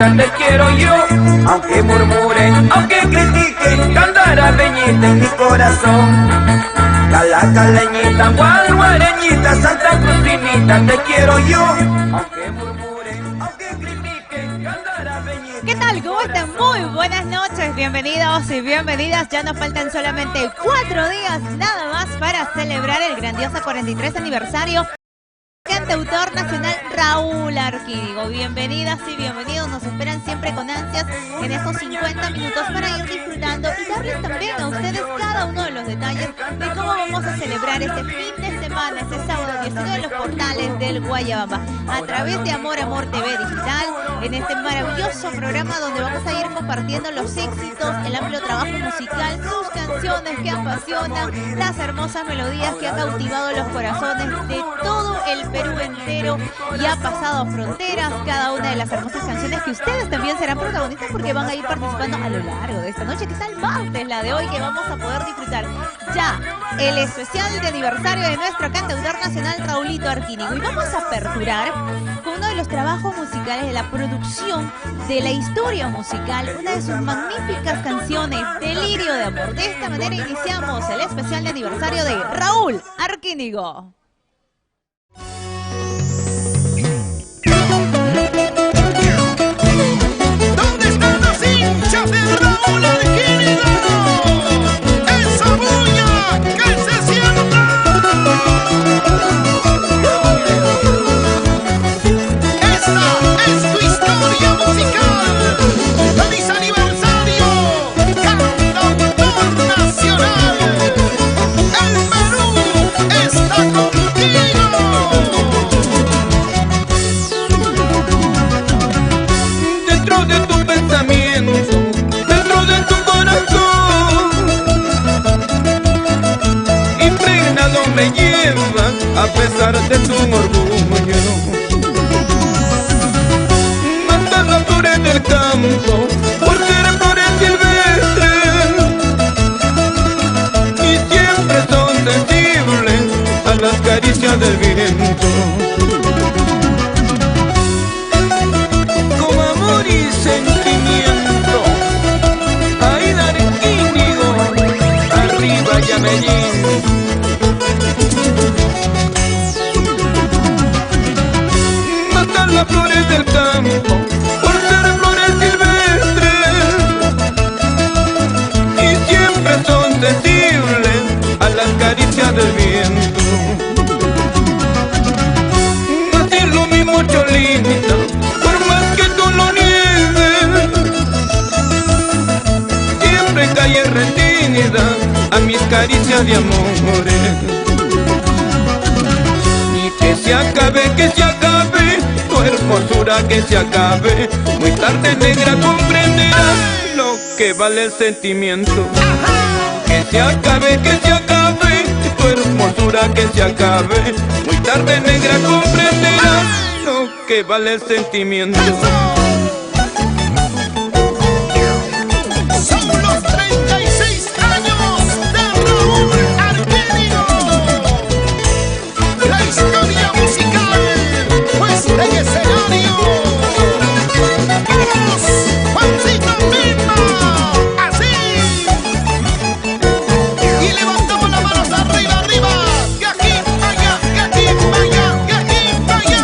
Te quiero yo, aunque murmuren, aunque critiquen, cantará Peñita en mi corazón. Caleñita, guareñita, Santa Crucinita, te quiero yo, aunque murmuren, aunque critiquen, cantará Peñita. ¿Qué tal? ¿Cómo están? Muy buenas noches, bienvenidos y bienvenidas. Ya nos faltan solamente 4 días nada más para celebrar el grandioso 43 aniversario. Cantautor nacional Raúl Arquínigo. Bienvenidas y bienvenidos, nos esperan siempre con ansias en estos 50 minutos para ir disfrutando y darles también a ustedes cada uno de los detalles de cómo vamos a celebrar este fin de semana, este sábado 19 en los portales del Guayabamba, a través de Amor TV Digital, en este maravilloso programa donde vamos a ir compartiendo los éxitos, el amplio trabajo musical, sus canciones que apasionan, las hermosas melodías que han cautivado los corazones de todo el Perú entero y ha pasado fronteras, cada una de las hermosas canciones que ustedes también serán protagonistas porque van a ir participando a lo largo de esta noche, que es el martes, la de hoy, que vamos a poder disfrutar ya el especial de aniversario de nuestro cantautor nacional Raúlito Arquínigo. Y vamos a aperturar con uno de los trabajos musicales de la producción de la historia musical, una de sus magníficas canciones, Delirio de Amor. De esta manera iniciamos el especial de aniversario de Raúl Arquínigo. ¿Dónde están los hinchas de Raúl Arquínigo? ¡Esa bulla que se sienta! Esta es tu historia musical. ¡Feliz aniversario, cantautor nacional! ¡El Perú está contigo! Dentro de tu pensamiento, dentro de tu corazón, impregnado me lleva a pesar de tu orgullo. Matas las flores del campo por ser flores silvestres y siempre son sensibles a las caricias del viento. Con amor y sentimiento, ay, Arquínigo, arriba ya Medellín. Matan las flores del campo por ser flores silvestres y siempre son sensibles a las caricias del viento. Así es lo mismo, Cholita, por más que tú lo niegues, siempre cae retenida a mis caricias de amores. Y que se acabe tu hermosura, que se acabe. Muy tarde, negra, comprenderás lo que vale el sentimiento. Que se acabe tu hermosura, que se acabe. Muy tarde, negra, comprenderás lo que vale el sentimiento. Son los 36 años de Raúl Arquínigo. La historia musical, pues en escenario. ¡Vamos, Juancito Lima! ¡Así! Y levantamos las manos arriba, arriba. ¡Que aquí, vaya, que aquí, vaya, que aquí, vaya!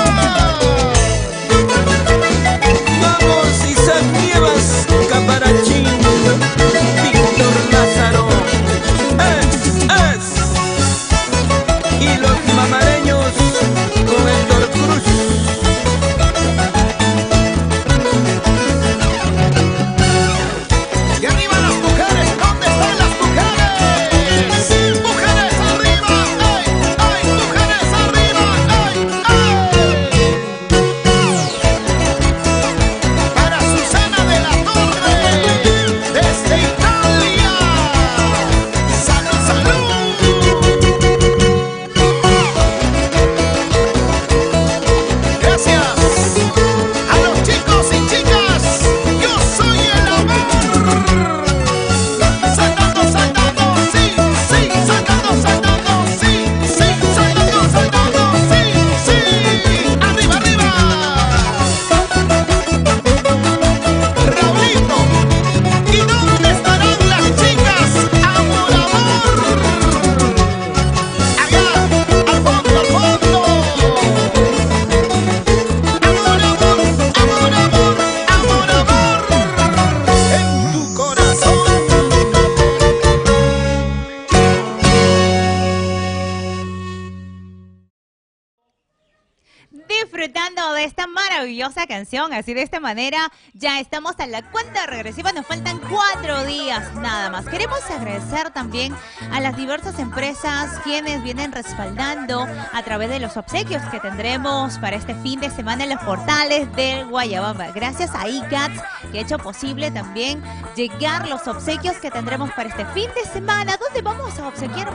maravillosa canción. Así de esta manera ya estamos a la cuenta regresiva. Nos faltan 4 días nada más. Queremos agradecer también a las diversas empresas quienes vienen respaldando a través de los obsequios que tendremos para este fin de semana en los portales del Guayabamba. Gracias a ICATS, que ha hecho posible también llegar los obsequios que tendremos para este fin de semana, donde vamos a obsequiar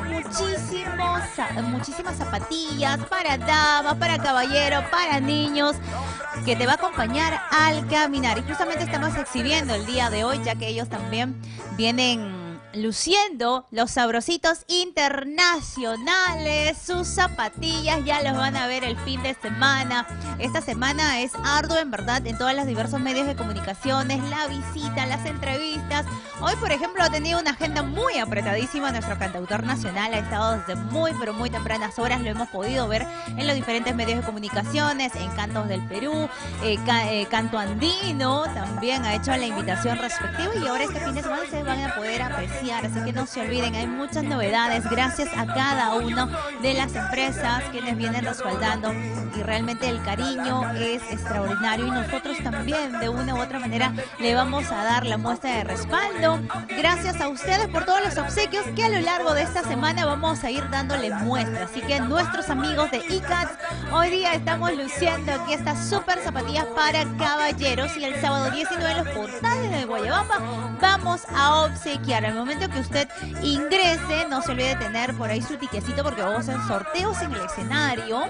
muchísimas zapatillas para damas, para caballeros, para niños, que te va a acompañar al caminar. Y justamente estamos exhibiendo el día de hoy, ya que ellos también vienen luciendo los sabrositos internacionales. Sus zapatillas ya los van a ver el fin de semana. Esta semana es arduo, en verdad, en todos los diversos medios de comunicaciones, la visita, las entrevistas. Hoy, por ejemplo, ha tenido una agenda muy apretadísima. Nuestro cantautor nacional ha estado desde muy, pero muy tempranas horas. Lo hemos podido ver en los diferentes medios de comunicaciones, en Cantos del Perú, Canto Andino, también ha hecho la invitación respectiva. Y ahora este fin de semana se van a poder apreciar. Así que no se olviden, hay muchas novedades gracias a cada una de las empresas quienes vienen respaldando, y realmente el cariño es extraordinario, y nosotros también de una u otra manera le vamos a dar la muestra de respaldo. Gracias a ustedes por todos los obsequios que a lo largo de esta semana vamos a ir dándoles muestra. Así que nuestros amigos de ICATS, hoy día estamos luciendo aquí estas super zapatillas para caballeros, y el sábado 19 en los portales de Guayabamba vamos a obsequiar. Al momento que usted ingrese, no se olvide de tener por ahí su tiquecito, porque vamos a hacer sorteos en el escenario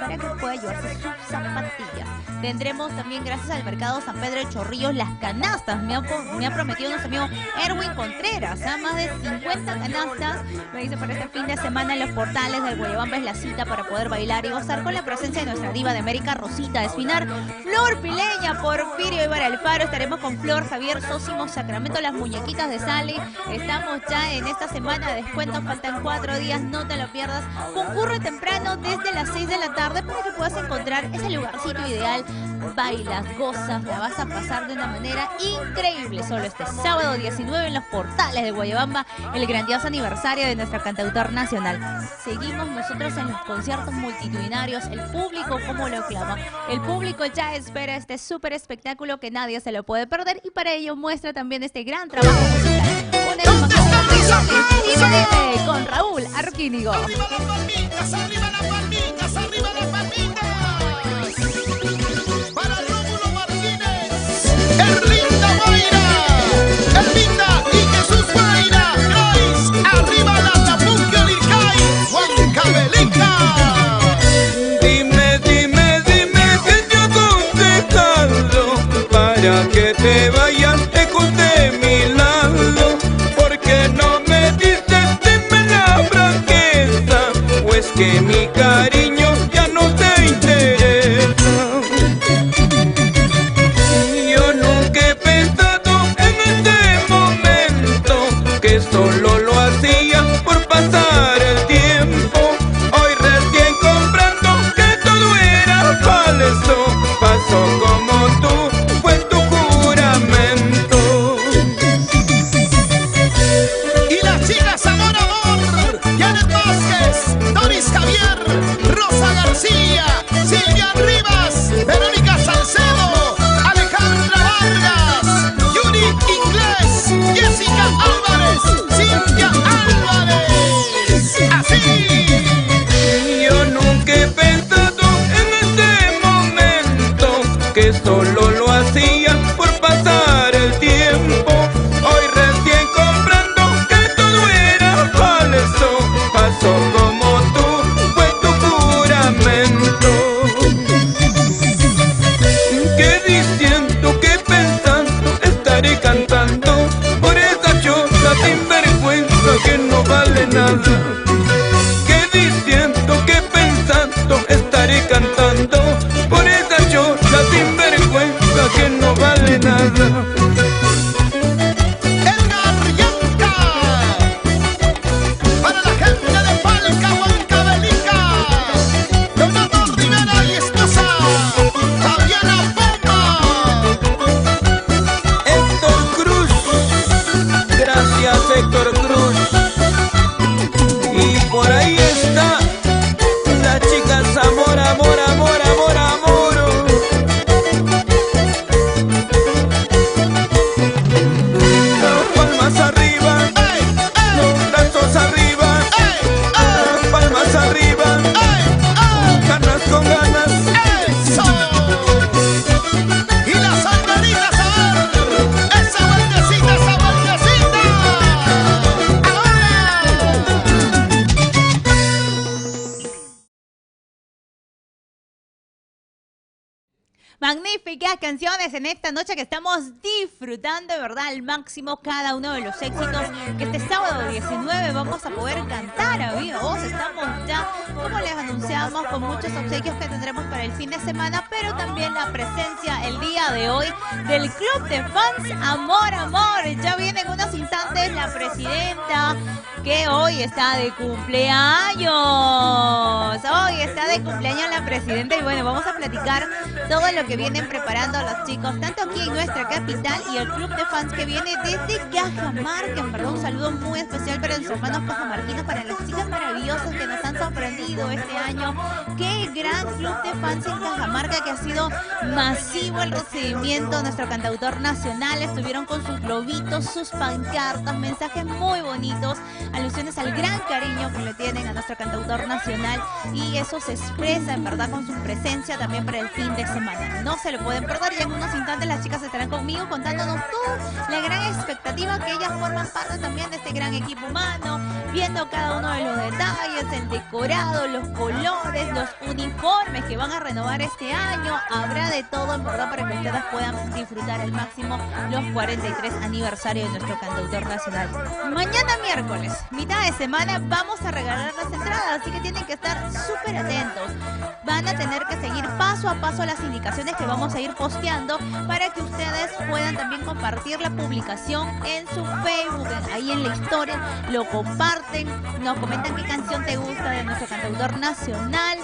para que pueda llevarse sus zapatillas. Tendremos también, gracias al Mercado San Pedro de Chorrillos, las canastas. Me ha prometido nuestro amigo Erwin Contreras, más de 50 canastas. Me dice, para este fin de semana en los portales del Guayabamba es la cita para poder bailar y gozar con la presencia de nuestra diva de América, Rosita Espinar, Flor Pileña, Porfirio Ibar Alfaro. Estaremos con Flor, Javier, Sósimo, Sacramento, las muñequitas de Sally. Estamos ya en esta semana de descuento, faltan 4 días, no te lo pierdas. Concurre temprano desde las 6 de la tarde para que puedas encontrar ese lugarcito ideal. Bailas, gozas, la vas a pasar de una manera increíble. Solo este sábado 19 en los portales de Guayabamba, el grandioso aniversario de nuestro cantautor nacional. Seguimos nosotros en los conciertos multitudinarios. El público, como lo clama, el público ya espera este súper espectáculo que nadie se lo puede perder, y para ello muestra también este gran trabajo musical. Con Raúl Arquínigo. Arriba las palmitas, arriba las palmitas, arriba las palmitas. Para Rómulo Martínez, Erlinda Mayra, Erlinda y Jesús Mayra, Grace, arriba la Tapuque Lircay, Juan Cabelica. Dime que te ha aconsejado para que te vayas lejos de mi lado. No me dices, dime la franqueza, o es que mi cariño ya no te interesa. Yo nunca he pensado en este momento que solo lo hacía por pasar el tiempo. Hoy recién comprendo que todo era falso. Pasó como tú, fue tu juramento. Amor, amor, Janet Vázquez, Doris Javier, Rosa García, Silvia Rivas, Verónica Salcedo, Alejandra Vargas, Yuri Inglés, Jessica Álvarez, Cintia Álvarez. Así. Yo nunca he pensado en este momento que solo lo hacía por pasar el tiempo. Hoy recién comprendo que todo era falso. Pasó como tú, fue tu juramento. Que diciendo, que pensando, estaré cantando por esa choza sinvergüenza que no vale nada. Que diciendo, que pensando, estaré cantando por esa choza sinvergüenza que no vale nada. Héctor Cruz, y por ahí está la chica Zamora, amor, amor, amor, amor. Magníficas canciones en esta noche que estamos disfrutando de verdad al máximo cada uno de los éxitos que este sábado 19 vamos a poder cantar, amigos. Estamos ya, como les anunciamos, con muchos obsequios que tendremos para el fin de semana, pero también la presencia el día de hoy del Club de Fans Amor Amor. Ya viene en unos instantes la presidenta, que hoy está de cumpleaños. Hoy está de cumpleaños la presidenta y bueno, vamos a platicar todo lo que vienen preparando los chicos, tanto aquí en nuestra capital y el Club de Fans que viene desde Cajamarca. En verdad, un saludo muy especial para los hermanos cajamarquinos, para las chicas maravillosas que nos han sorprendido este año. Qué gran Club de Fans en Cajamarca, que ha sido masivo el recibimiento. Nuestro cantautor nacional estuvieron con sus globitos, sus pancartas, mensajes muy bonitos, alusiones al gran cariño que le tienen a nuestro cantautor nacional, y eso se expresa en verdad con su presencia también para el fin de semana. No se lo pueden perder, y en unos instantes las chicas estarán conmigo contándonos toda la gran expectativa, que ellas forman parte también de este gran equipo humano, viendo cada uno de los detalles, el decorado, los colores, los uniformes que van a renovar este año. Habrá de todo en verdad para que ustedes puedan disfrutar al máximo los 43 aniversarios de nuestro cantautor nacional. Mañana miércoles, mitad de semana, vamos a regalar las entradas, así que tienen que estar súper atentos. Van a tener que seguir paso a paso las indicaciones que vamos a ir posteando para que ustedes puedan también compartir la publicación en su Facebook. Ahí en la historia lo comparten, nos comentan qué canción te gusta de nuestro cantautor nacional,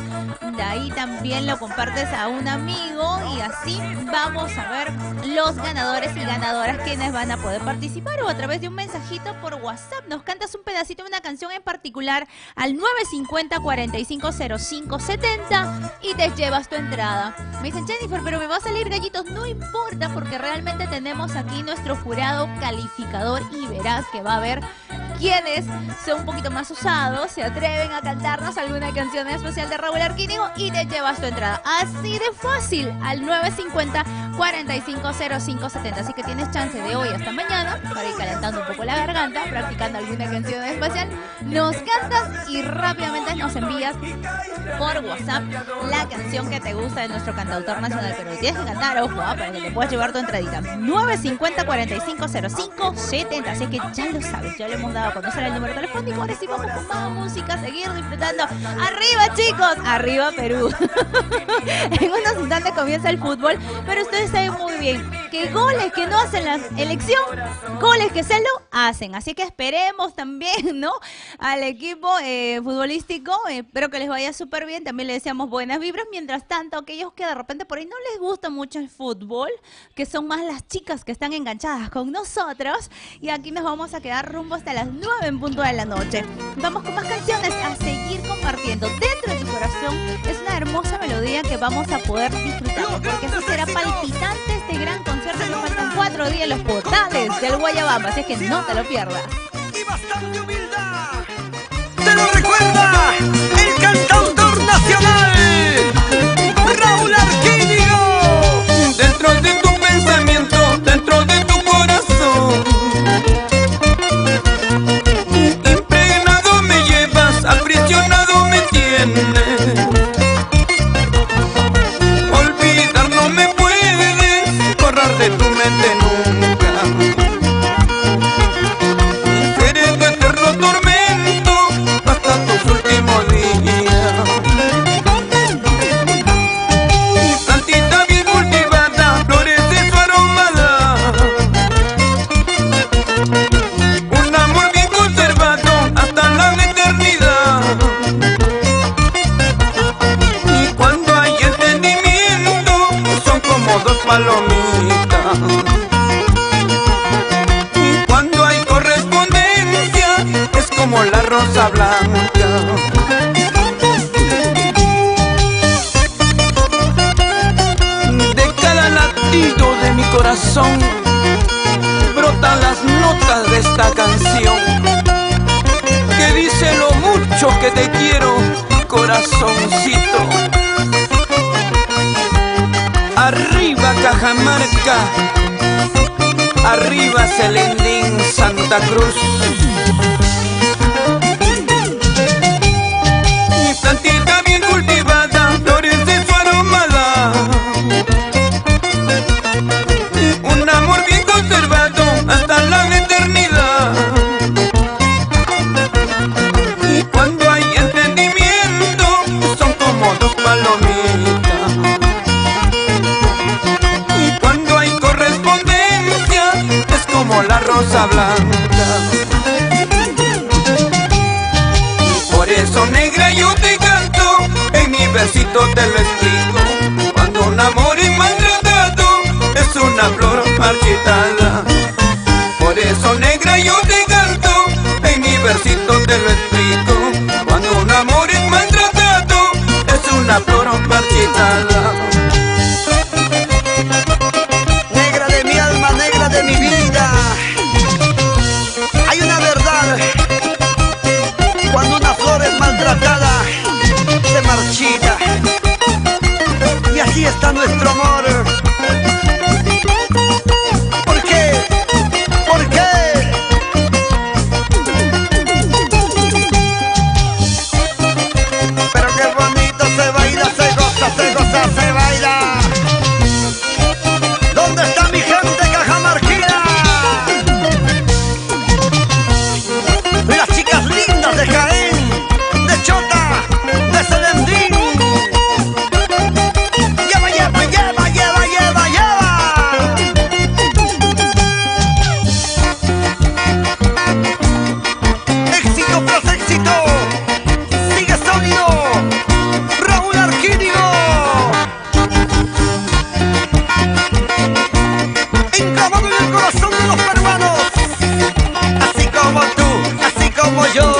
de ahí también lo compartes a un amigo y así vamos a ver los ganadores y ganadoras quienes van a poder participar, o a través de un mensajito por WhatsApp nos cantas un pedacito de una canción en particular al 950-450570 y te llevas tu entrada. Me dicen, Jennifer, pero me va a salir gallitos. No importa, porque realmente tenemos aquí nuestro jurado calificador y verás que va a haber quienes son un poquito más usados, se atreven a cantarnos alguna canción especial de Raúl Arquínigo y te llevas tu entrada. Así de fácil, al 950-450570. Así que tienes chance de hoy hasta mañana para ir calentando un poco la garganta, practicando alguna canción especial. Nos cantas y rápidamente nos envías por WhatsApp la canción que te gusta de nuestro cantautor nacional. Pero tienes que cantar, ojo, para que te puedas llevar tu entradita. 950-450570. Así que ya lo sabes, ya lo hemos dado a conocer el número telefónico. Ahora sí vamos con más música, seguir disfrutando. ¡Arriba, chicos! ¡Arriba, Perú! En unos instantes comienza el fútbol, pero ustedes saben muy bien que goles que no hacen la elección, goles que se lo hacen. Así que esperemos también, ¿no?, al equipo futbolístico. Espero que les vaya súper bien. También les deseamos buenas vibras. Mientras tanto, aquellos que de repente por ahí no les gusta mucho el fútbol, que son más las chicas que están enganchadas con nosotros, y aquí nos vamos a quedar rumbo hasta las 9 en punto de la noche. Vamos con más canciones a seguir compartiendo. Dentro de tu corazón es una hermosa melodía que vamos a poder disfrutar, porque así será palpitante este gran concierto que faltan 4 días en los portales del Guayabamba, así es que no te lo pierdas. Y bastante humildad. Te lo recuerda el cantautor nacional, Raúl Arquínigo. Dentro de tu pensamiento, dentro de tu corazón, impregnado me llevas, aprisionado me tienes. Olvidar no me puedes, borrar de tu mente nunca. Eres tu eterno tormento hasta tus últimos días. Plantita bien cultivada, florece su aromada. Un amor bien conservado hasta la eternidad. Y cuando hay entendimiento, son como dos palomitas. Y cuando hay correspondencia, es como la rosa blanca. De cada latido de mi corazón brotan las notas de esta canción, que dice lo mucho que te quiero, corazoncito. Arriba Cajamarca, arriba Selendín, Santa Cruz. Mi plantita bien cultivada, flores de su aromada. blanca, blanca. Por eso, negra, yo te canto, en mi versito te lo explico. Cuando un amor es maltratado, es una flor marchitada. Por eso, negra, yo te canto, en mi versito te lo explico. Cuando un amor es maltratado, es una flor marchitada. Negra de mi alma, negra de mi vida, hay una verdad. Cuando una flor es maltratada, se marchita. Y así está nuestro amor. ¿Por qué? ¿Por qué? Pero qué bonito se baila, se goza, se baila. ¿Dónde está mi gente cajamarquina? Las chicas lindas de Jaén, de Chota, de Selendín. Lleva, lleva, lleva, lleva, lleva, lleva. Éxito tras éxito, sigue sólido Raúl Arquínigo. Enclavado en el corazón de los peruanos, así como tú, así como yo.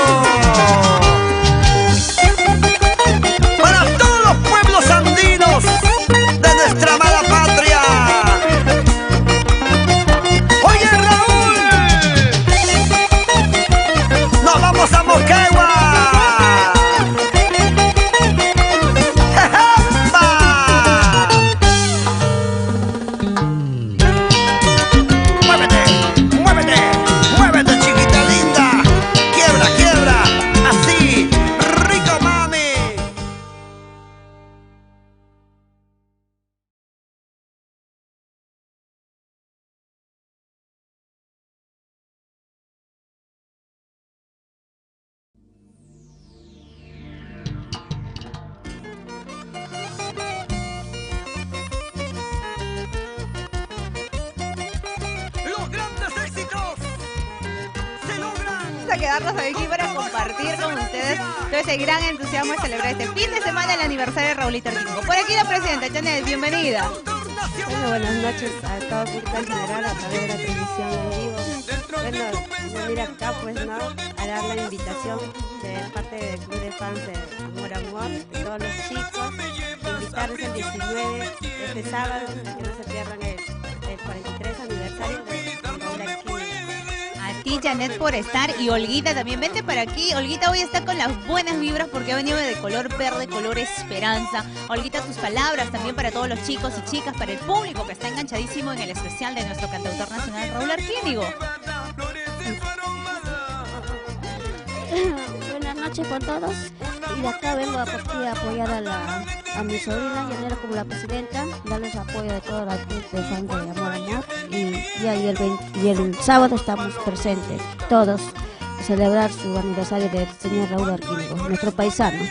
Para todos los pueblos andinos de nuestra amada patria. Oye, Raúl, nos vamos a Moquegua. ¡Epa! Muévete, muévete, muévete, chiquita linda. Quiebra, quiebra, así, rico mami. Los grandes éxitos se logran. Vamos a quedarnos aquí para compartir con ustedes todo ese gran entusiasmo de celebrar este fin de semana el aniversario de Raulito Arquínigo. Por aquí la presidenta Janet, bienvenida. Bueno, buenas noches a todo el público en general a través de la transmisión en vivo. Bueno, venir acá pues no, a dar la invitación de parte del Club de Fans de Amor Amor, de todos los chicos, invitarles el 19 este sábado, que no se pierdan el 43 aniversario de Raúl Arquínigo. A ti, Janet, por estar, y Olguita también. Vente para aquí. Olguita hoy está con las buenas vibras porque ha venido de color verde, color esperanza. Olguita, tus palabras también para todos los chicos y chicas, para el público que está enganchadísimo en el especial de nuestro cantautor nacional Raúl Arquínigo. Buenas noches con todos. Y de acá vengo aquí a apoyar a mi sobrina Yanela como la presidenta, darles apoyo de toda la club de fans de Amor Amor. Y el sábado estamos presentes, todos, a celebrar su aniversario del señor Raúl Arquínigo, nuestro paisano.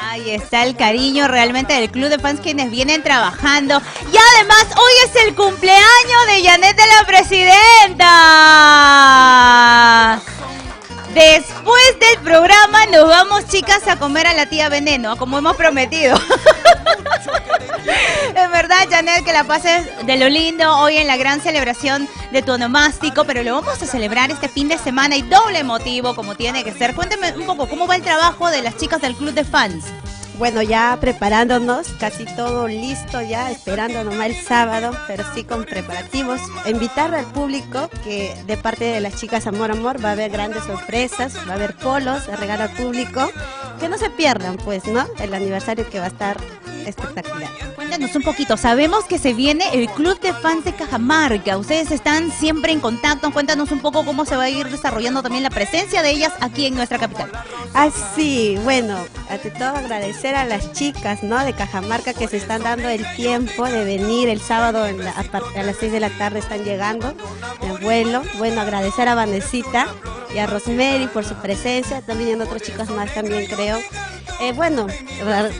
Ahí está el cariño realmente del Club de Fans, quienes vienen trabajando. Y además, hoy es el cumpleaños de Janet, de la presidenta. Después del programa nos vamos, chicas, a comer a la tía Veneno, como hemos prometido. En verdad, Janet, que la pases de lo lindo hoy en la gran celebración de tu onomástico, pero lo vamos a celebrar este fin de semana y doble motivo, como tiene que ser. Cuéntame un poco, ¿cómo va el trabajo de las chicas del Club de Fans? Bueno, ya preparándonos, casi todo listo ya, esperando nomás el sábado, pero sí con preparativos. Invitar al público que de parte de las chicas Amor Amor va a haber grandes sorpresas, va a haber polos a regalo al público, que no se pierdan pues, ¿no? El aniversario que va a estar espectacular. Cuéntanos un poquito, sabemos que se viene el Club de Fans de Cajamarca, ustedes están siempre en contacto, cuéntanos un poco cómo se va a ir desarrollando también la presencia de ellas aquí en nuestra capital. Sí, bueno, ante todo agradecer a las chicas, ¿no? De Cajamarca que se están dando el tiempo de venir el sábado a las 6 de la tarde están llegando en vuelo. Bueno, agradecer a Vanesita y a Rosemary por su presencia, están viniendo otros chicos más también creo. Bueno,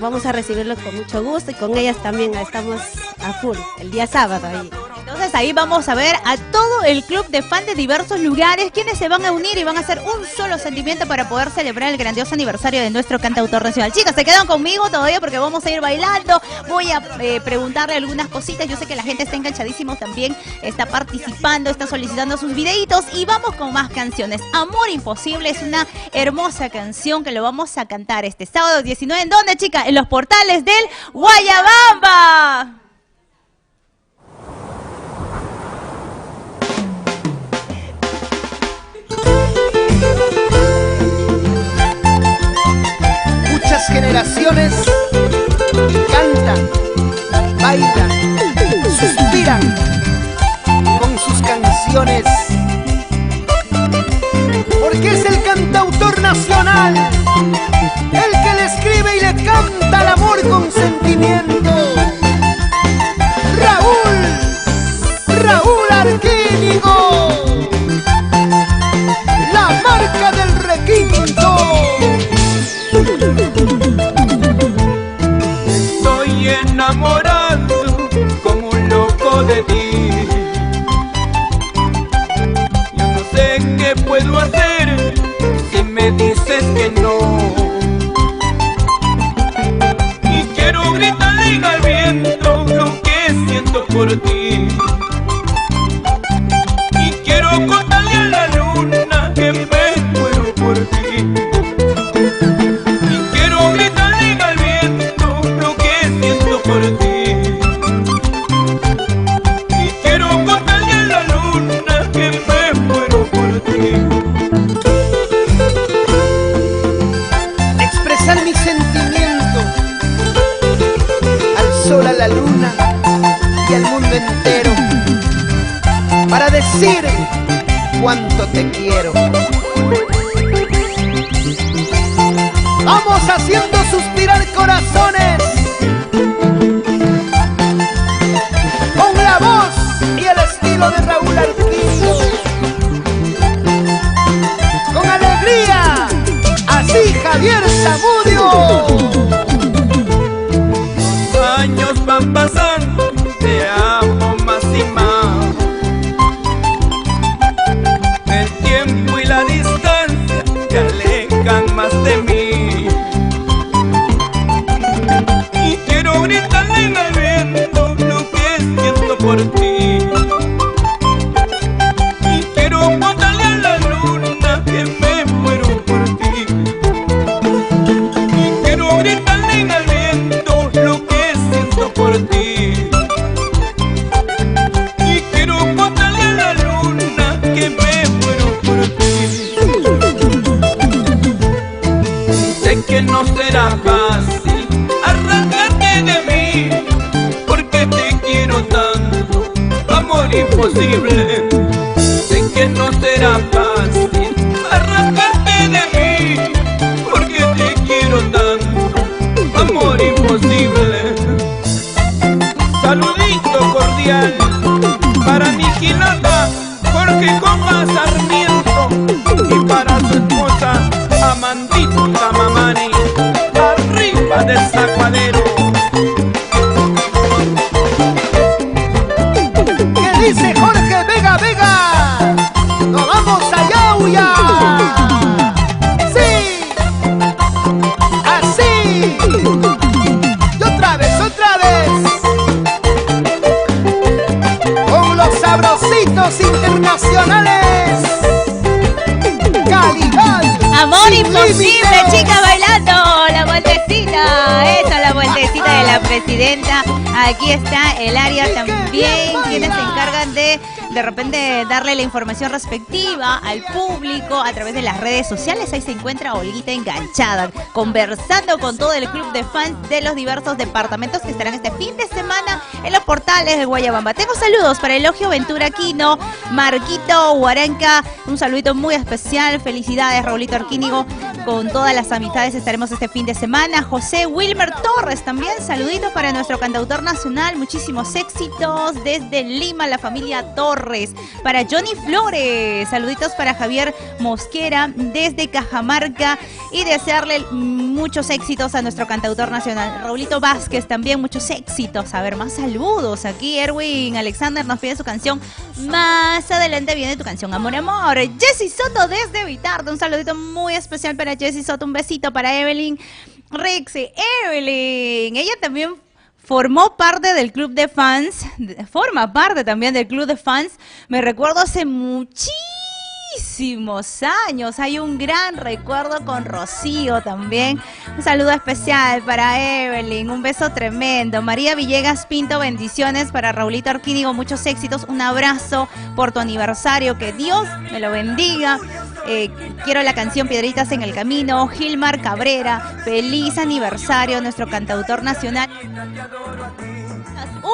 vamos a recibirlos con mucho gusto y con ellas también estamos a full el día sábado ahí. Entonces Entonces ahí vamos a ver a todo el club de fans de diversos lugares, quienes se van a unir y van a hacer un solo sentimiento para poder celebrar el grandioso aniversario de nuestro cantautor nacional. Chicas, se quedan conmigo todavía porque vamos a ir bailando. Voy a preguntarle algunas cositas. Yo sé que la gente está enganchadísimo también, está participando, está solicitando sus videitos y vamos con más canciones. Amor Imposible es una hermosa canción que lo vamos a cantar este sábado 19. ¿En dónde, chicas? En los portales del Guayabamba. Muchas generaciones cantan, bailan, suspiran con sus canciones, porque es el cantautor nacional el que le escribe y le canta el amor con sentimiento. Raúl Arquínigo, la marca del requinto. Estoy enamorado como un loco de ti. Yo no sé qué puedo hacer si me dices que no. Y quiero gritarle al viento lo que siento por ti. Y quiero contarle a la luna que me muero por ti. Por ti. Y quiero contarle a la luna que me muero por ti. Expresar mi sentimiento al sol, a la luna y al mundo entero, para decir cuánto te quiero. Vamos haciendo suspirar corazones con la voz y el estilo de Raúl Arquínigo. Con alegría, así Javier Zamudio. Los años van pasando, te amo más y más. El tiempo y la distancia te alejan más de mí. Y quiero gritarle al viento lo que siento por ti. Y quiero contarle a la luna que me muero por ti. Y quiero gritarle al viento lo que siento por ti. Y quiero contarle a la luna que me muero por ti. Sé que no será fácil arrancarte de mí, porque te quiero tanto, amor imposible. Sé que no será fácil arrancarte de mí, porque te quiero tanto, amor imposible. Saludito cordial para mi quilata Jorge Copa Sarmiento y para su esposa Amandito Tamamani, arriba del Zaguadero. ¿Qué dice Jorge Vega Vega? ¡Nos vamos a Yauya! ¡Sí! ¡Así! ¡Y otra vez! Con los sabrositos internacionales. Calidad. Amor sin Imposible, límites. chicas bailando la vueltecita. Esa es la vueltecita de la presidenta. Aquí está el área también, quienes se encargan de repente darle la información respectiva al público a través de las redes sociales. Ahí se encuentra Olguita enganchada, conversando con todo el club de fans de los diversos departamentos que estarán este fin de semana en los portales de Guayabamba. Tengo saludos para Elogio Ventura Aquino, Marquito Huaranca, un saludito muy especial. Felicidades, Raulito Arquínigo, con todas las amistades estaremos este fin de semana. José Wilmer Torres también. Saluditos para nuestro cantautor nacional. Muchísimos éxitos desde Lima, la familia Torres. Para Johnny Flores. Saluditos para Javier Mosquera desde Cajamarca. Y desearle muchos éxitos a nuestro cantautor nacional. Raulito Vázquez también, muchos éxitos. A ver, más saludos. Aquí Erwin Alexander nos pide su canción. Más adelante viene tu canción Amor, Amor. Jessy Soto desde Vitardo. Un saludito muy especial para Jessy Soto. Un besito para Evelyn Rexe. Evelyn, ella también formó parte del club de fans. Forma parte también del club de fans. Me recuerdo hace muchísimos años. Hay un gran recuerdo con Rocío también. Un saludo especial para Evelyn. Un beso tremendo. María Villegas Pinto, bendiciones para Raulito Orquínigo. Muchos éxitos. Un abrazo por tu aniversario. Que Dios me lo bendiga. Quiero la canción Piedritas en el Camino. Gilmar Cabrera, feliz aniversario, nuestro cantautor nacional.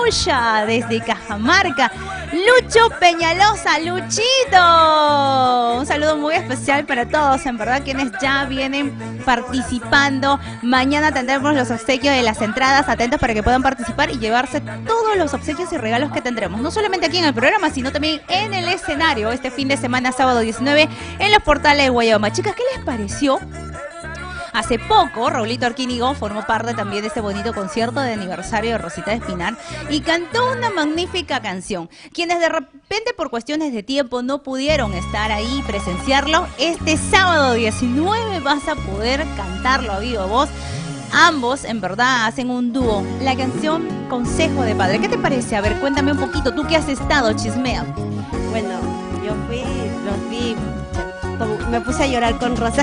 Usha desde Cajamarca. Lucho Peñalosa, Luchito. Un saludo muy especial para todos, en verdad, quienes ya vienen participando. Mañana tendremos los obsequios de las entradas. Atentos para que puedan participar y llevarse todos los obsequios y regalos que tendremos. No solamente aquí en el programa, sino también en el escenario. Este fin de semana, sábado 19, en los portales de Guayama. Chicas, ¿qué les pareció? Hace poco, Raulito Orquínigo formó parte también de este bonito concierto de aniversario de Rosita de Espinar y cantó una magnífica canción. Quienes de repente por cuestiones de tiempo no pudieron estar ahí y presenciarlo, este sábado 19 vas a poder cantarlo a viva voz. Ambos, en verdad, hacen un dúo. La canción Consejo de Padre. ¿Qué te parece? A ver, cuéntame un poquito. ¿Tú qué has estado? Chismea. Bueno, yo los vi, me puse a llorar con Rosa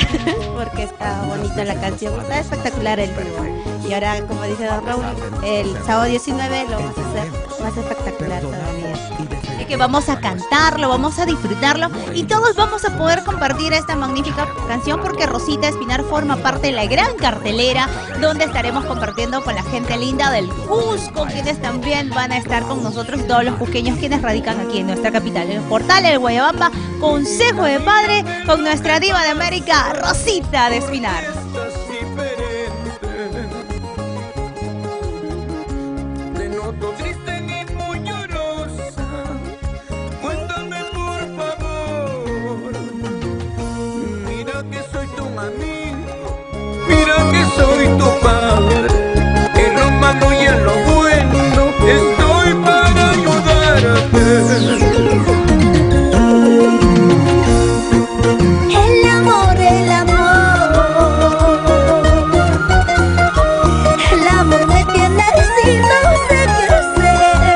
porque está bonita la canción, está espectacular el video. Y ahora, como dice don Raúl, el sábado 19 lo vamos a hacer más espectacular todavía. Es que vamos a cantarlo, vamos a disfrutarlo y todos vamos a poder compartir esta magnífica canción porque Rosita Espinar forma parte de la gran cartelera donde estaremos compartiendo con la gente linda del Cusco, quienes también van a estar con nosotros y todos los cusqueños quienes radican aquí en nuestra capital, en el portal del Guayabamba. Consejo de Padre con nuestra diva de América, Rosita de Espinar. Soy tu padre, en lo malo y en lo bueno, estoy para ayudarte. El amor, el amor me tiene así, no sé qué hacer.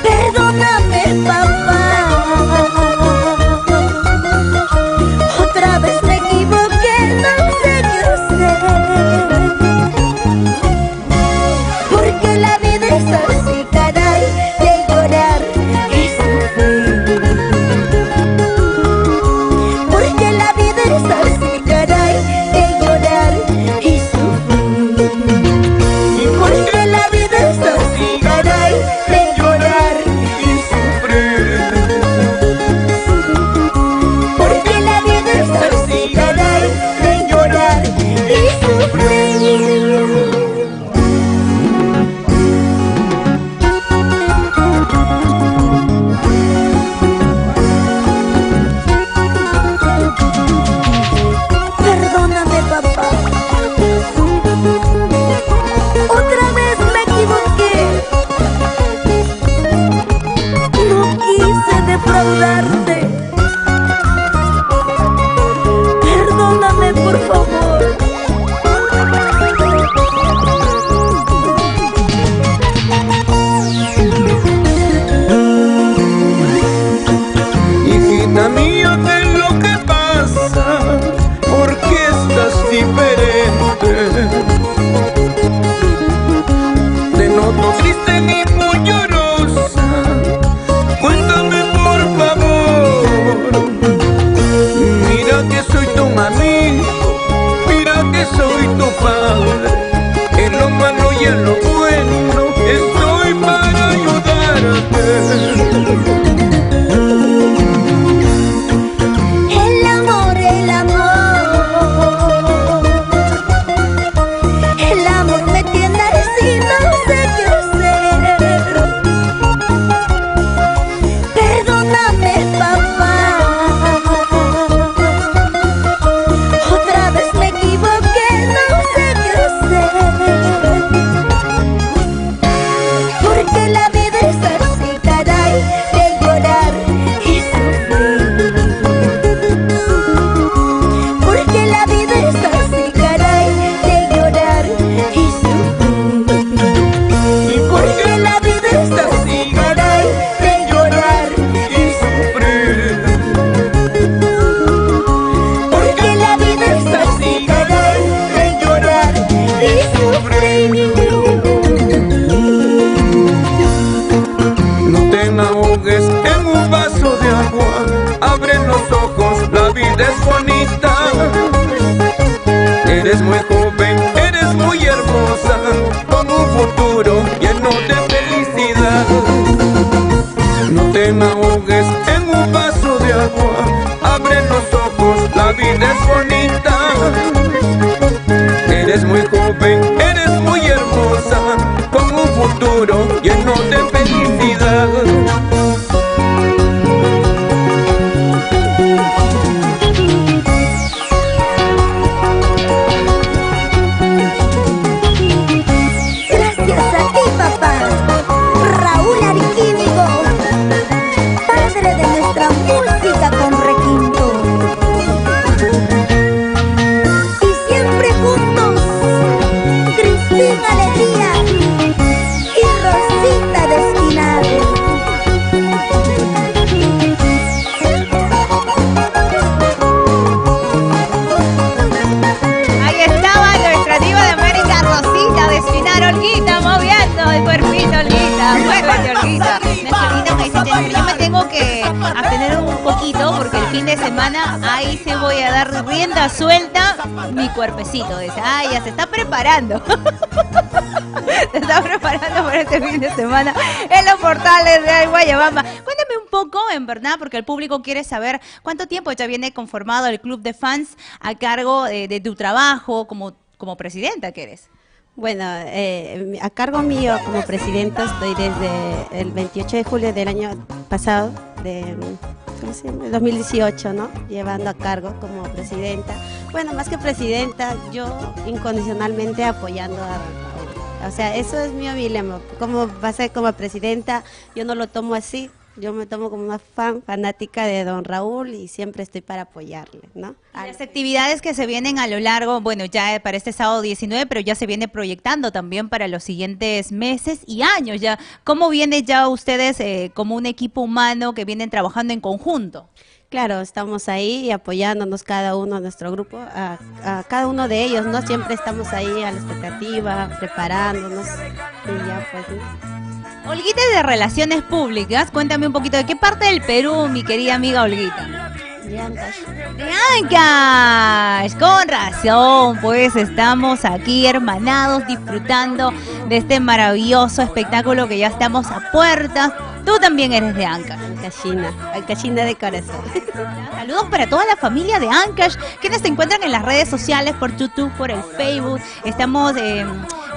Perdóname, papá, otra vez me equivoqué, no sé qué hacer. Porque la vida es así, caray, de llorar y sufrir. Porque la vida es así, caray, de llorar y sufrir. Porque la vida es así, caray, de llorar y sufrir. Porque la vida es así, caray, de llorar y sufrir. Perdóname, papá, otra vez me equivoqué. No quise defraudarte. Perdóname, por favor. Hijita mía, ¿qué es lo que pasa? ¿Por qué estás diferente? Te noto triste y muy llorosa. Cuéntame por favor. Mira que soy tu amigo, mira que soy tu padre. En lo malo y en lo bueno, estoy para ayudarte. El amor, te me ahogues en un vaso de agua. Abre los ojos, la vida es bonita. Eres muy joven, eres muy hermosa, con un futuro lleno de felicidad. Gracias a ti, papá, Raúl Arequímigo, padre de nuestra música con requinto. Y siempre juntos, Cristina Alegría y Rosita Destinado. Ahí estaba nuestra diva de América, Rosita Desfinar, Olguita, moviendo el cuerpito, Olguita, muévete, Olguita. Nuestra Olguita me dice, pero yo me tengo que abstener un poquito porque el fin de semana ahí se voy a dar rienda suelta mi cuerpecito. Dice, ay, ya se está preparando. Se está preparando para este fin de semana en los portales de Guayabamba. Cuéntame un poco, en verdad, porque el público quiere saber cuánto tiempo ya viene conformado el club de fans a cargo de tu trabajo como presidenta que eres. Bueno, a cargo mío como presidenta estoy desde el 28 de julio del año pasado, ¿cómo se llama? 2018, ¿no? Llevando a cargo como presidenta. Bueno, más que presidenta, yo incondicionalmente apoyando a Raúl. O sea, eso es mi dilema. Como va a ser como presidenta, yo no lo tomo así. Yo me tomo como una fanática de don Raúl y siempre estoy para apoyarle, ¿no? Las actividades que se vienen a lo largo, bueno, ya para este sábado 19, pero ya se viene proyectando también para los siguientes meses y años ya. ¿Cómo vienen ya ustedes como un equipo humano que vienen trabajando en conjunto? Claro, estamos ahí apoyándonos cada uno de nuestro grupo, a cada uno de ellos, ¿no? Siempre estamos ahí a la expectativa, preparándonos y ya pues, ¿no? Olguita de Relaciones Públicas, cuéntame un poquito de qué parte del Perú, mi querida amiga Olguita. De Ancash. De Ancash, con razón, pues estamos aquí hermanados disfrutando de este maravilloso espectáculo que ya estamos a puertas. Tú también eres de Ancash. Ancashina de corazón. Saludos para toda la familia de Ancash, quienes se encuentran en las redes sociales, por YouTube, por el Facebook. Estamos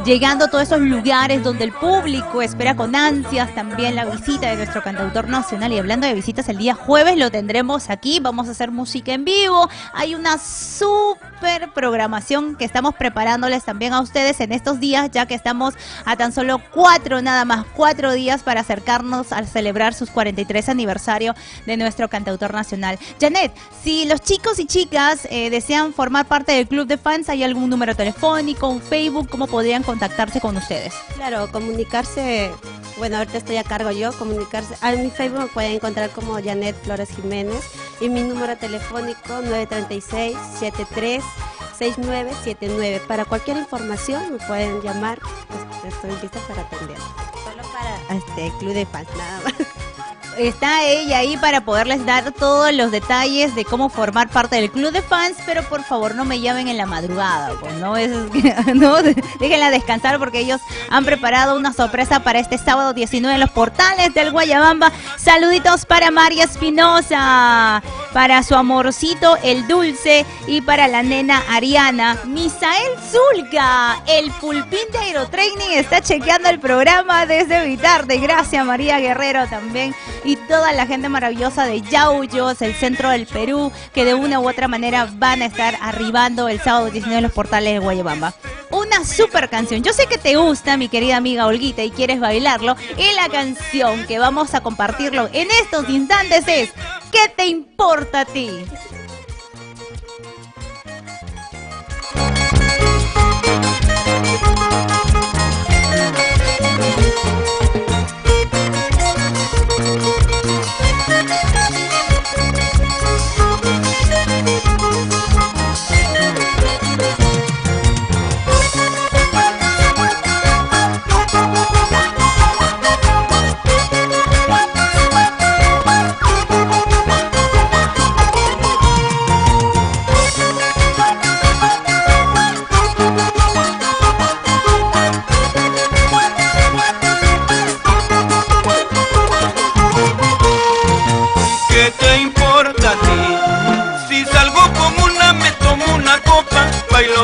llegando a todos esos lugares donde el público espera con ansias también la visita de nuestro cantautor nacional. Y hablando de visitas, el día jueves lo tendremos aquí. Vamos a hacer música en vivo. Hay una súper programación que estamos preparándoles también a ustedes en estos días, ya que estamos a tan solo 4 días para acercarnos a celebrar sus 43 aniversario de nuestro cantautor nacional. Janet, si los chicos y chicas desean formar parte del club de fans, ¿hay algún número telefónico, un Facebook? ¿Cómo podrían contactarse con ustedes? Claro, comunicarse, bueno, ahorita estoy a cargo yo, comunicarse. En mi Facebook me pueden encontrar como Janet Flores Jiménez y mi número telefónico 936-736979. Para cualquier información me pueden llamar, pues, estoy lista para atender. Solo para club de fans, nada más. Está ella ahí para poderles dar todos los detalles de cómo formar parte del club de fans, pero por favor no me llamen en la madrugada, pues no, no, déjenla descansar porque ellos han preparado una sorpresa para este sábado 19 en los portales del Guayabamba. Saluditos para María Espinosa, para su amorcito el Dulce y para la nena Ariana. Misael Zulca, el pulpín de Aerotraining, está chequeando el programa desde Vitarde. Gracias María Guerrero también. Y toda la gente maravillosa de Yauyos, el centro del Perú, que de una u otra manera van a estar arribando el sábado 19 en los portales de Guayabamba. Una super canción. Yo sé que te gusta, mi querida amiga Olguita, y quieres bailarlo. Y la canción que vamos a compartirlo en estos instantes es ¿Qué te importa a ti?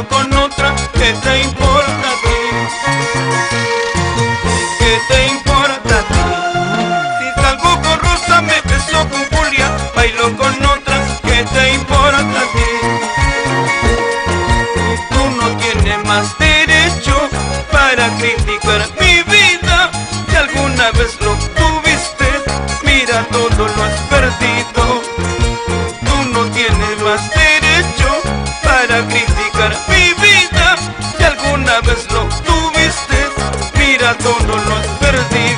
bailo con otra, ¿qué te importa a ti? ¿Qué te importa a ti? Si salgo con Rosa, me beso con Julia, bailo con otra, ¿qué te importa a ti? Tú no tienes más derecho para criticar mi vida. Si alguna vez lo tuviste, mira todo lo has perdido. Tú no tienes más derecho para criticar mi vida. Si alguna vez lo tuviste, mira todo lo has perdido.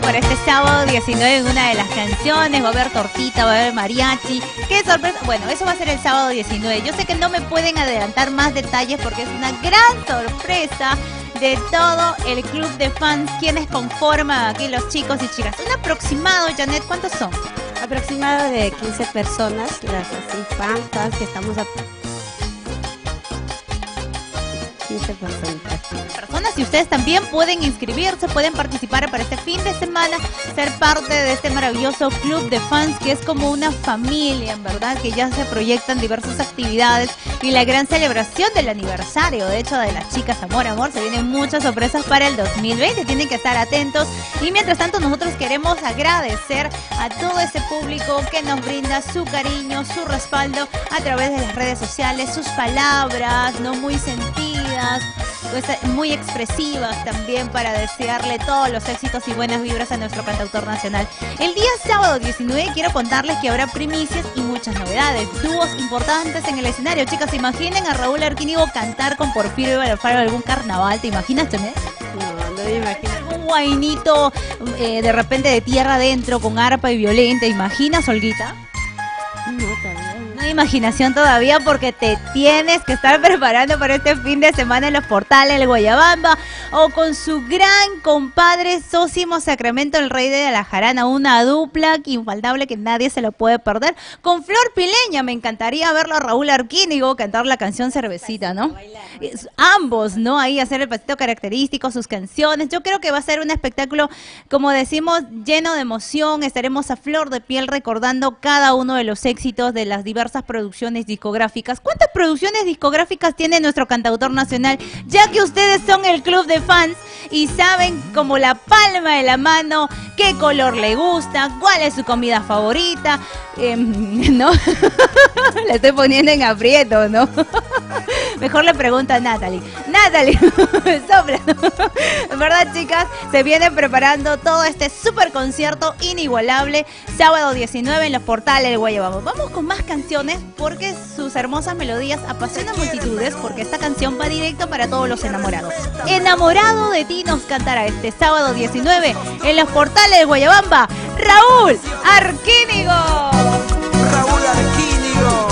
Para este sábado 19 en una de las canciones, va a haber tortita, va a haber mariachi. ¡Qué sorpresa! Bueno, eso va a ser el sábado 19. Yo sé que no me pueden adelantar más detalles porque es una gran sorpresa de todo el club de fans, quienes conforman aquí los chicos y chicas. Un aproximado, Janet, ¿cuántos son? Aproximado de 15 personas, las así fans que estamos a 15 personas. Y ustedes también pueden inscribirse, pueden participar para este fin de semana, ser parte de este maravilloso club de fans que es como una familia, en verdad, que ya se proyectan diversas actividades y la gran celebración del aniversario, de hecho, de las chicas Amor, Amor. Se vienen muchas sorpresas para el 2020, tienen que estar atentos. Y mientras tanto, nosotros queremos agradecer a todo ese público que nos brinda su cariño, su respaldo a través de las redes sociales, sus palabras, no muy sentidas, pues, muy expresivas también, para desearle todos los éxitos y buenas vibras a nuestro cantautor nacional. El día sábado 19 quiero contarles que habrá primicias y muchas novedades, dúos importantes en el escenario. Chicas, ¿se imaginen a Raúl Arquínigo cantar con Porfirio Alfaro algún carnaval? ¿Te imaginas, Janet? No me imagino. Un guainito de repente de tierra adentro con arpa y violín, ¿te imaginas, Olguita? No, todavía no. No hay imaginación todavía, porque te tienes que estar preparando para este fin de semana en los portales del Guayabamba, o con su gran compadre Sósimo Sacramento, el rey de la jarana, una dupla infaltable que nadie se lo puede perder. Con Flor Pileña, me encantaría verlo a Raúl Arquínigo cantar la canción Cervecita, ¿no? Ambos, ¿no? Ahí hacer el pasito característico, sus canciones. Yo creo que va a ser un espectáculo, como decimos, lleno de emoción. Estaremos a flor de piel recordando cada uno de los éxitos de las diversas producciones discográficas. ¿Cuántas producciones discográficas tiene nuestro cantautor nacional? Ya que ustedes son el club de fans y saben como la palma de la mano qué color le gusta, cuál es su comida favorita, ¿no? La estoy poniendo en aprieto, ¿no? Mejor le pregunto a Natalie. Natalie, sopla. ¿Verdad, chicas? Se viene preparando todo este super concierto inigualable, sábado 19 en los portales del Guayabamba. Vamos con más canciones porque sus hermosas melodías apasionan multitudes, porque esta canción va directo para todos los enamorados. Enamorado de ti nos cantará este sábado 19 en los portales del Guayabamba, Raúl Arquínigo. Raúl Arquínigo.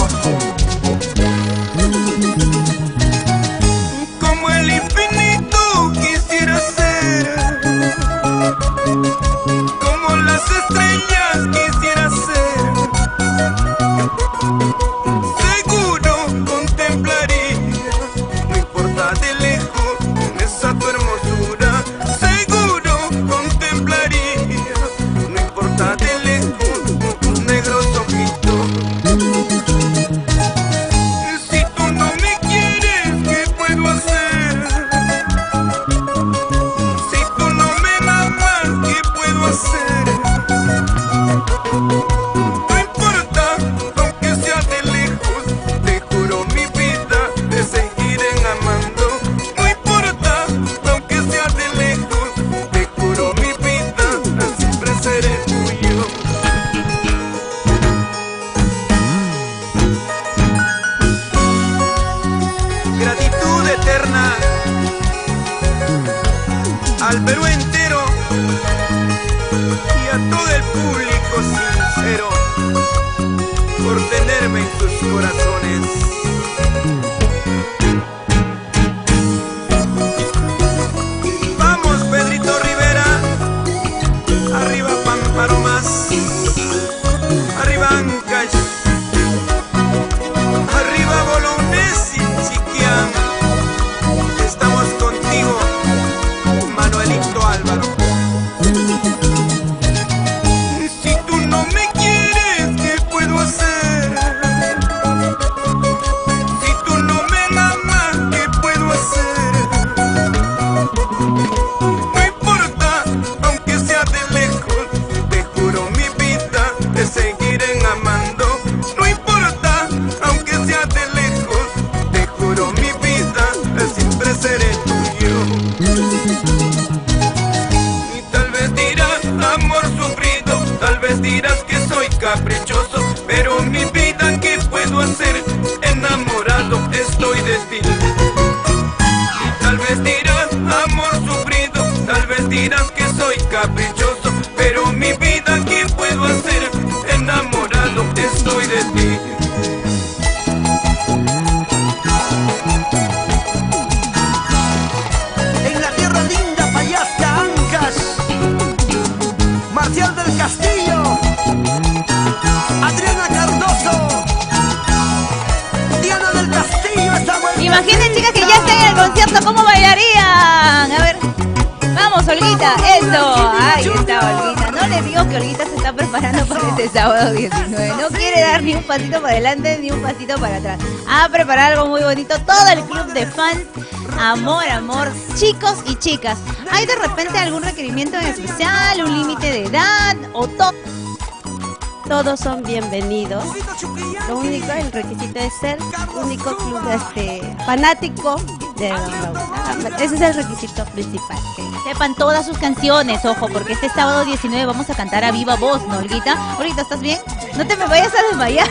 Como el infinito quisiera ser, como las estrellas quisiera ser. Seguro contemplaría, no importa de lejos, esa tu hermosura. Seguro contemplaría, no importa de lejos, tus negros ojitos. Si tú no me quieres, ¿qué puedo hacer? Si tú no me amas, ¿qué puedo hacer? No importa, aunque sea de lejos, te juro mi vida, te seguiré amando. No importa, aunque sea de lejos, te juro mi vida, siempre seré tuyo. Gratitud eterna al Perú entero y a todo el público sincero por tenerme en sus corazones. Vamos, Pedrito Rivera, arriba Pámparo más, arriba Ancash, arriba Bolognesi, Chiquián. Estamos contigo, Manuelito Álvaro. Si tú no me quieres, ¿qué puedo hacer? Si tú no me amas, ¿qué puedo hacer? No importa, aunque sea de lejos, te juro mi vida, te seguiré amando. No importa, aunque sea de lejos, te juro mi vida, siempre seré tuyo. Y tal vez dirás amor sufrido, tal vez dirás que soy caprichoso, pero mi vida, ¿qué puedo hacer? Enamorado estoy de ti. Y tal vez dirás amor sufrido, tal vez dirás que soy caprichoso, pero mi vida, ¿qué puedo hacer? Enamorado estoy de ti. En la tierra linda, Payasca, Ancash, Marcial del Castillo, Adriana Cardoso, Diana del Castillo, estamos en Imaginen, chicas, que ya están en el concierto, ¿cómo bailarían? A ver, vamos, Olguita, eso. Ahí está Olguita. No les digo que Olguita se está preparando para este sábado 19. No quiere dar ni un pasito para adelante ni un pasito para atrás. Ha preparado algo muy bonito. Todo el club de fans. Amor, amor, chicos y chicas. ¿Hay de repente algún requerimiento en especial, un límite de edad o todo? Todos son bienvenidos. Lo único, el requisito es ser único club fanático de Don Raúl. Ese es el requisito principal. Sepan todas sus canciones, ojo, porque este sábado 19 vamos a cantar a viva voz, ¿no, Olguita? Olguita, ¿estás bien? No te me vayas a desmayar.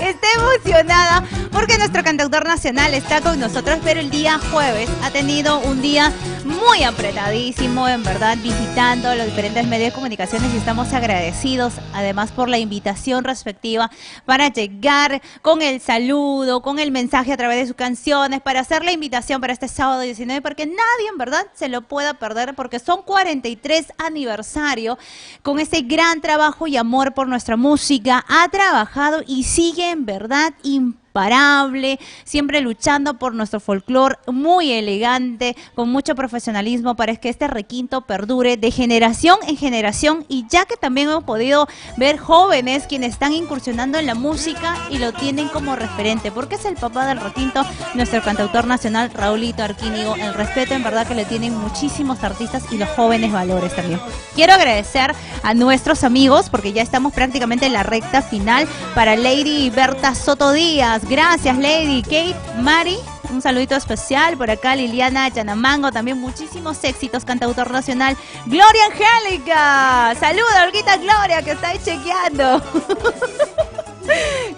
Está emocionada porque nuestro cantautor nacional está con nosotros, pero el día jueves ha tenido un día muy apretadísimo, en verdad, visitando los diferentes medios de comunicaciones, y estamos agradecidos además por la invitación respectiva para llegar con el saludo, con el mensaje a través de sus canciones, para hacer la invitación para este sábado 19, porque nadie en verdad se lo pueda perder, porque son 43 aniversario con ese gran trabajo y amor por nuestra música. Ha trabajado y sigue en verdad imparable, siempre luchando por nuestro folclore, muy elegante, con mucho profesionalismo para que este requinto perdure de generación en generación, y ya que también hemos podido ver jóvenes quienes están incursionando en la música y lo tienen como referente, porque es el papá del requinto, nuestro cantautor nacional Raúlito Arquínigo. El respeto en verdad que le tienen muchísimos artistas y los jóvenes valores también. Quiero agradecer a nuestros amigos porque ya estamos prácticamente en la recta final para Lady Berta Soto Díaz. chicas. Gracias, Lady, Kate, Mari. Un saludito especial por acá, Liliana Yanamango. También muchísimos éxitos, cantautor nacional. Gloria Angélica. Saluda, Olguita Gloria, que está ahí chequeando.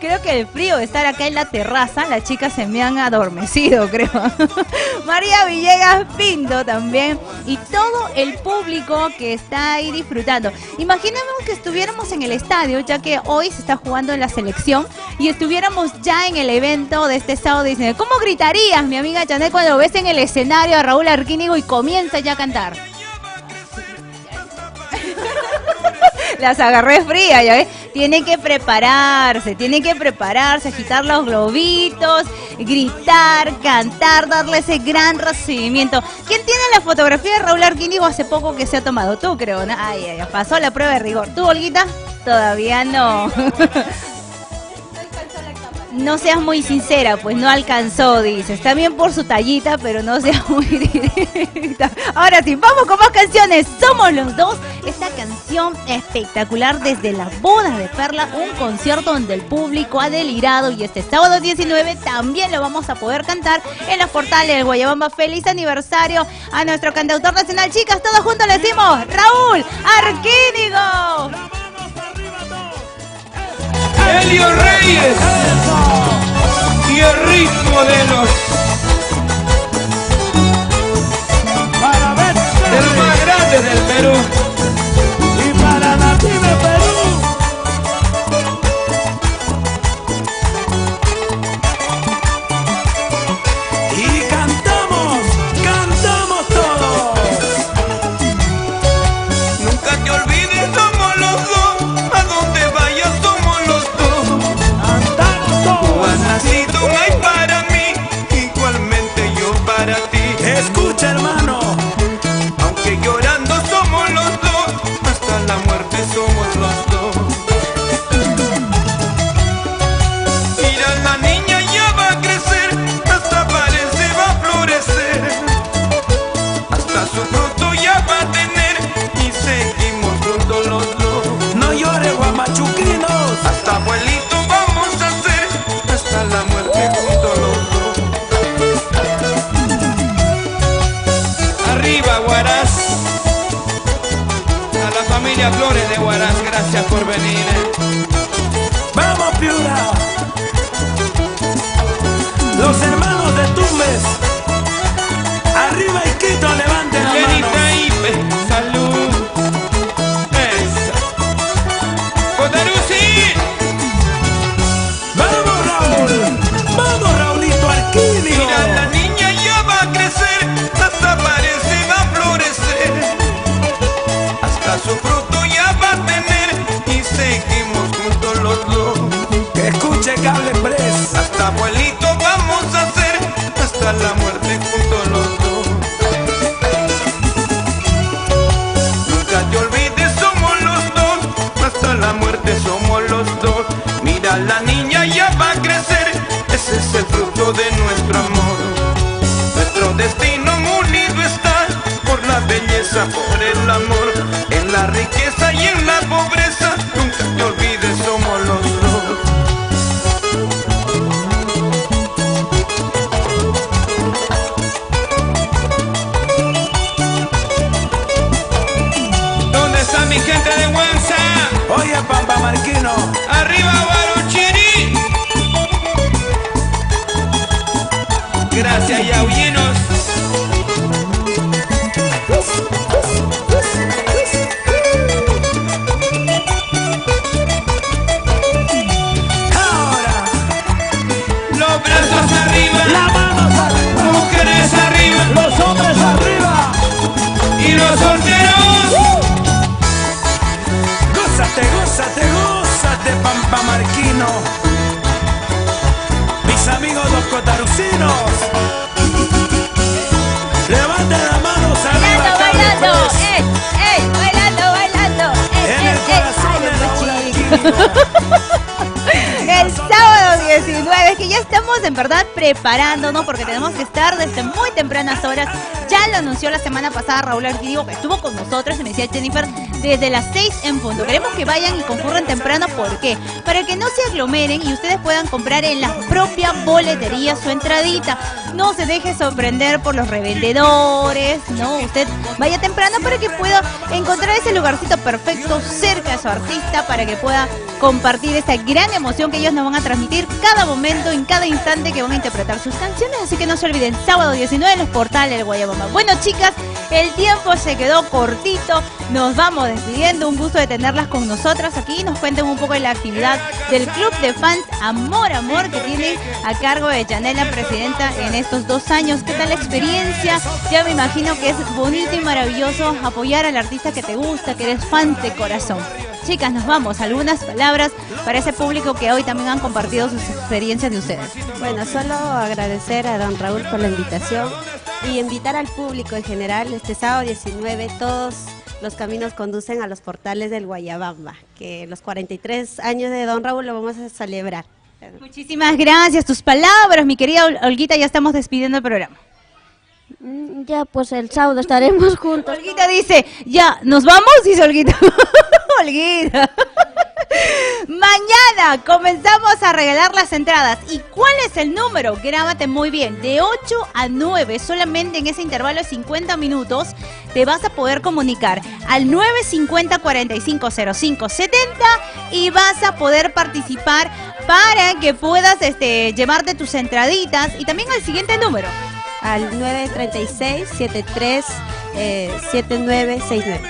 Creo que el frío de estar acá en la terraza, las chicas se me han adormecido, creo. María Villegas Pinto también. Y todo el público que está ahí disfrutando. Imaginemos que estuviéramos en el estadio, ya que hoy se está jugando en la selección, y estuviéramos ya en el evento de este sábado 19. ¿Cómo gritarías, mi amiga Janet, cuando ves en el escenario a Raúl Arquínigo y comienza ya a cantar? Las agarré frías, ya ves. Tienen que prepararse, agitar los globitos, gritar, cantar, darle ese gran recibimiento. ¿Quién tiene la fotografía de Raúl Arquínigo hace poco que se ha tomado? Tú, creo, ¿no? Ay, pasó la prueba de rigor. ¿Tú, Olguita? Todavía no. No seas muy sincera, pues no alcanzó, dice. Está bien por su tallita, pero no seas muy directa. Ahora sí, vamos con más canciones. Somos los dos. Esta canción espectacular desde la boda de Perla, un concierto donde el público ha delirado, y este sábado 19 también lo vamos a poder cantar en los portales del Guayabamba. Feliz aniversario a nuestro cantautor nacional. Chicas, todos juntos le decimos Raúl Arquínigo. Helio Reyes y el ritmo de los más grandes del Perú. Y para Nativo Perú. Y cantamos todos. Nunca te olvides, somos los dos. A donde vayas somos los dos. Cantamos Tú todos. has nacido un ay para mí, igualmente yo para ti. Escucha, hermano. Aunque llorando somos los dos, hasta la muerte somos los dos. Mira, la niña ya va a crecer, hasta parece va a florecer, hasta su fruto ya va a tener, y seguimos juntos los dos. No llores, guamachuquinos. Hasta abuelito vamos a ser, hasta la muerte juntos los dos. Arriba, Huaraz. A la familia Flores de Huaraz, gracias por venir. Vamos, Piura. Los hermanos de Tumbes. Arriba y Quito, levanten la Lenny mano. Taipe, salud. Eso. Potarusi. Vamos, Raúl. Vamos, Raulito Arquínigo. Mira, la niña ya va a crecer, hasta parece va a florecer, hasta su fruto ya va a tener, y seguimos juntos los dos. Que escuche Cable Press. Hasta abuelito vamos a ser, hasta la muerte juntos los dos. Nunca te olvides, somos los dos, hasta la muerte somos los dos. Mira, la niña ya va a crecer, ese es el fruto de nuestro amor. Nuestro destino unido está, por la belleza, por el amor, en la riqueza y en la pobreza. Nunca te olvides, somos los dos. ¿Dónde está mi gente de Huanza? Oye, Pampa Marquino. ¡Arriba, Baruchiri! Gracias, yaullinos. Ahora, Los brazos arriba, las manos arriba. mujeres arriba, Los hombres arriba. y los solteros. Gózate, gózate, gózate, Pampa Marquino. Mis amigos los cotarucinos. Levanten las manos arriba. Bailando, Cable Press. bailando. En el corazón de Raúl Arquínigo. El sábado 19 es que ya estamos en verdad preparándonos porque tenemos que estar desde muy tempranas horas. Ya lo anunció la semana pasada Raúl Arquinigo, que estuvo con nosotros, y me decía Jennifer, desde las 6 en punto. Queremos que vayan y concurran temprano. ¿Por qué? Para que no se aglomeren y ustedes puedan comprar en la propia boletería su entradita. No se deje sorprender por los revendedores, ¿no? Usted vaya temprano para que pueda encontrar ese lugarcito perfecto cerca de su artista, para que pueda compartir esta gran emoción que ellos nos van a transmitir cada momento, en cada instante que van a interpretar sus canciones. Así que no se olviden, sábado 19 en los portales del Guayabamba. Bueno, chicas, el tiempo se quedó cortito, nos vamos despidiendo. Un gusto de tenerlas con nosotras aquí. Nos cuenten un poco de la actividad del club de fans Amor Amor, que tiene a cargo de Yanela, presidenta, en estos 2 años. ¿Qué tal la experiencia? Ya me imagino que es bonito y maravilloso apoyar al artista que te gusta, que eres fan de corazón. Chicas, nos vamos. Algunas palabras para ese público que hoy también han compartido sus experiencias de ustedes. Bueno, solo agradecer a don Raúl por la invitación y invitar al público en general. Este sábado 19 todos los caminos conducen a los portales del Guayabamba, que los 43 años de don Raúl lo vamos a celebrar. Muchísimas gracias. Tus palabras, mi querida Olguita. Ya estamos despidiendo el programa. Ya, pues el sábado estaremos juntos. Olguita dice, ya, ¿nos vamos? Dice Olguita. Olguita. Mañana comenzamos a regalar las entradas. ¿Y cuál es el número? Grábate muy bien. De 8 a 9, solamente en ese intervalo de 50 minutos, te vas a poder comunicar al 950-450570 y vas a poder participar para que puedas llevarte tus entraditas. Y también al siguiente número. Al 936-73-7969.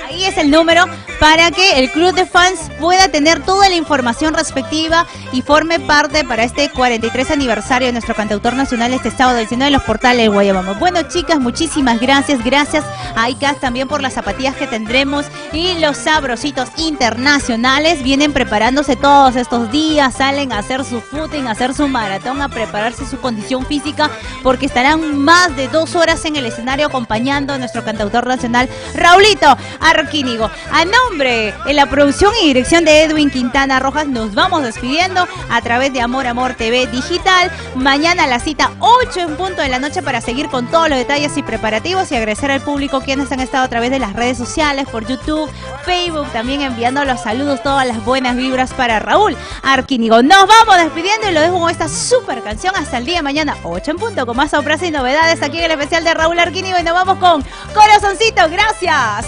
Ahí es el número para que el club de fans pueda tener toda la información respectiva y forme parte para este 43 aniversario de nuestro cantautor nacional este sábado 19 en los portales del Guayabamba. Bueno, chicas, muchísimas gracias. Gracias a ICAS también por las zapatillas que tendremos y los sabrositos internacionales. Vienen preparándose todos estos días, salen a hacer su footing, a hacer su maratón, a prepararse su condición física, porque estarán más de 2 horas en el escenario acompañando a nuestro cantautor nacional, Raulito Arquínigo. A nombre, en la producción y dirección de Edwin Quintana Rojas, nos vamos despidiendo a través de Amor Amor TV Digital. Mañana la cita 8 en punto de la noche para seguir con todos los detalles y preparativos, y agradecer al público quienes han estado a través de las redes sociales, por YouTube, Facebook, también enviando los saludos, todas las buenas vibras para Raúl Arquínigo. Nos vamos despidiendo y lo dejo con esta super canción hasta el día de mañana 8 en punto, con más sorpresas y novedades aquí en el especial de Raúl Arquínigo, y nos vamos con Corazoncito. Gracias.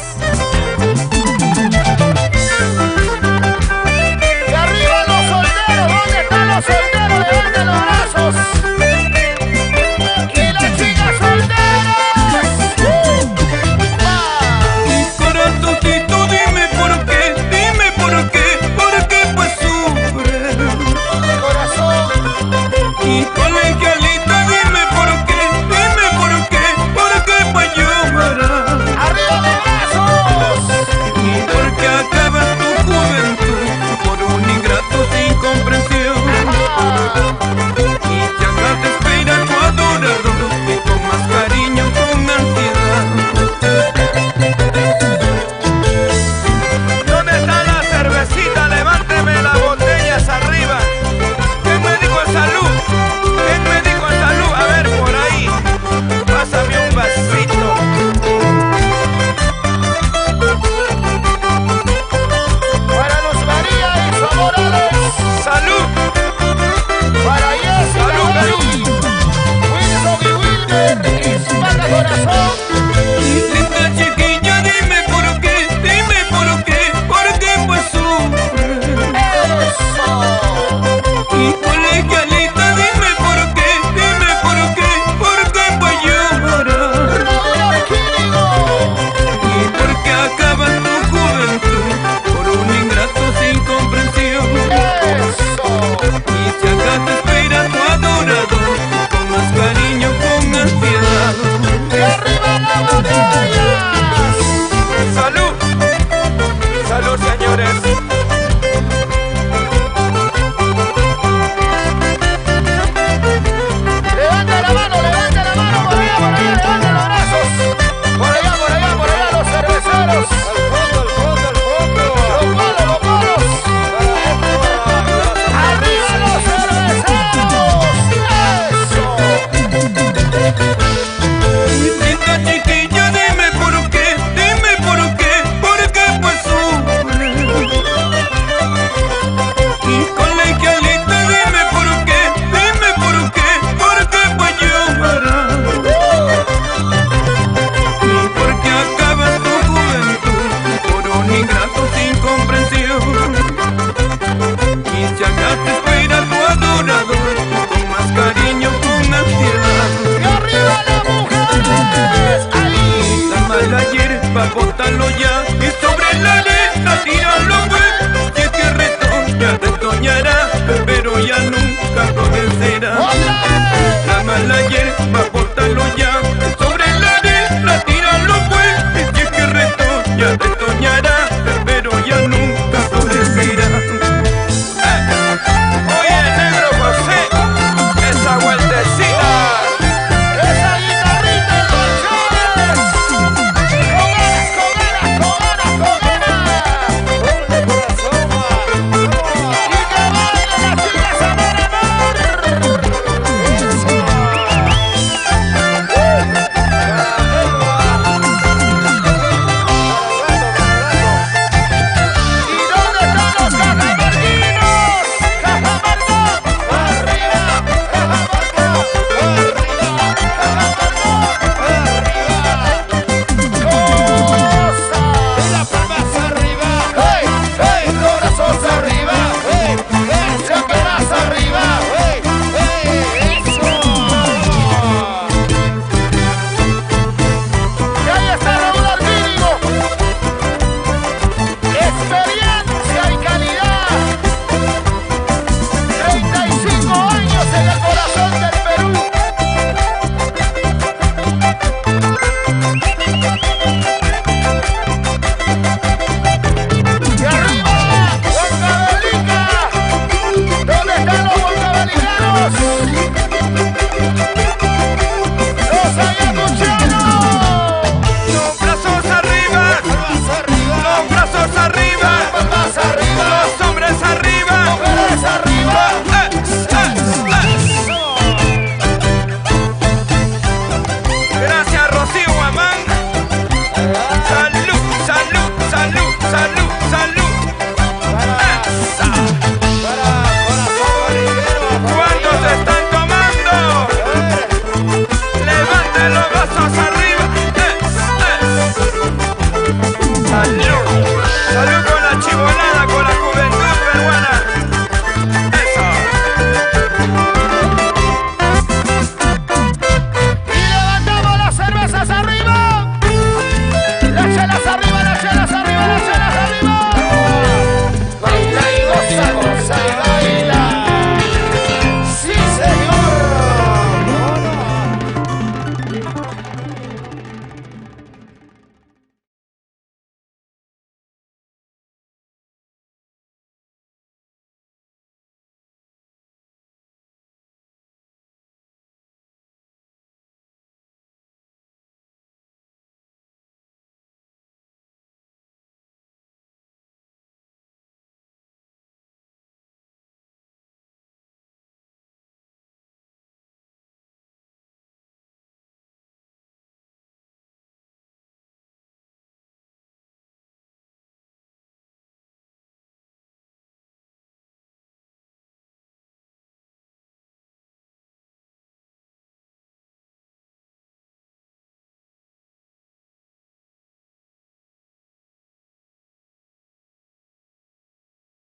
¡Y arriba los solteros! ¿Dónde están los solteros? ¡Levanten los brazos! ¡Y las chicas solteras! Mi corazoncito, dime por qué pues sufre. Corazón, Y colegialita, dime por qué pues llora. arriba los brazos. intentará, pero ya nunca convencerá. ¡Otra vez! La mala hierba